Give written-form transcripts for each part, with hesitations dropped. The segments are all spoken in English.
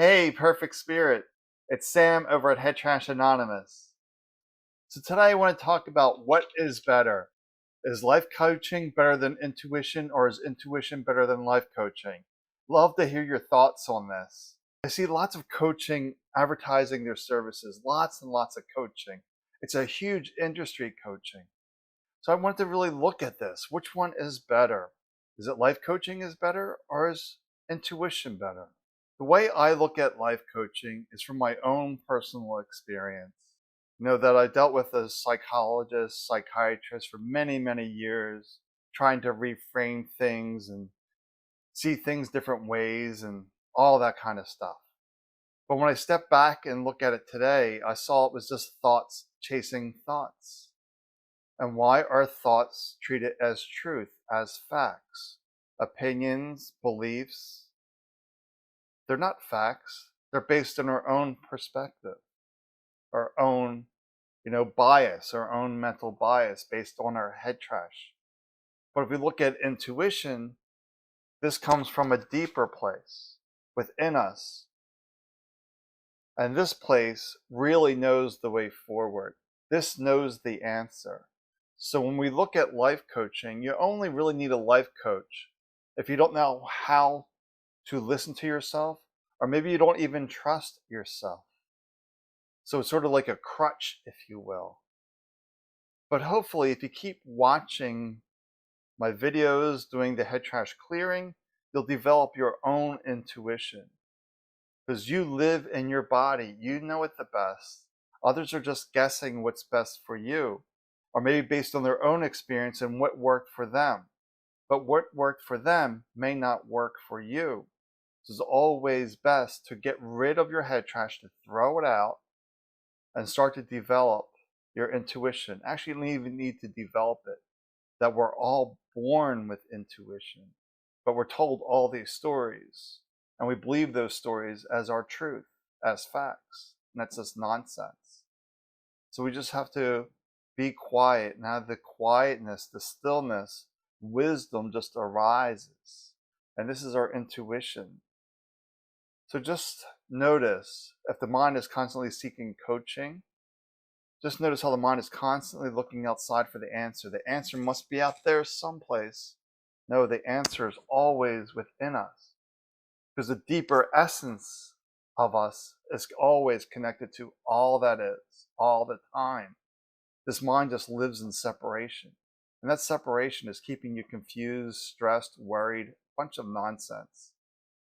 Hey, perfect spirit. It's Sam over at Head Trash Anonymous. So today I want to talk about what is better. Is life coaching better than intuition, or is intuition better than life coaching? Love to hear your thoughts on this. I see lots of coaching advertising their services, lots and lots of coaching. It's a huge industry, coaching. So I want to really look at this. Which one is better? Is it life coaching is better, or is intuition better? The way I look at life coaching is from my own personal experience. You know, that I dealt with a psychologist, psychiatrist for many, many years, trying to reframe things and see things different ways and all that kind of stuff. But when I step back and look at it today, I saw it was just thoughts chasing thoughts. And why are thoughts treated as truth, as facts? Opinions, beliefs, they're not facts. They're based on our own perspective, our own, bias, our own mental bias based on our head trash. But if we look at intuition, this comes from a deeper place within us. And this place really knows the way forward. This knows the answer. So when we look at life coaching, you only really need a life coach if you don't know how to listen to yourself, or maybe you don't even trust yourself. So it's sort of like a crutch, if you will. But hopefully, if you keep watching my videos, doing the head trash clearing, you'll develop your own intuition. Because you live in your body, you know it the best. Others are just guessing what's best for you, or maybe based on their own experience and what worked for them. But what worked for them may not work for you. So it's always best to get rid of your head trash, to throw it out, and start to develop your intuition. Actually, you don't even need to develop it. That we're all born with intuition, but we're told all these stories, and we believe those stories as our truth, as facts, and that's just nonsense. So we just have to be quiet, and out of the quietness, the stillness, wisdom just arises, and this is our intuition. So just notice if the mind is constantly seeking coaching. Just notice how the mind is constantly looking outside for the answer. The answer must be out there someplace. No, the answer is always within us, because the deeper essence of us is always connected to all that is, all the time. This mind just lives in separation. And that separation is keeping you confused, stressed, worried, a bunch of nonsense.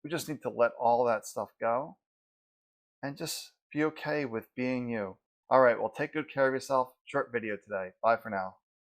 We just need to let all that stuff go and just be okay with being you. All right, well, take good care of yourself. Short video today. Bye for now.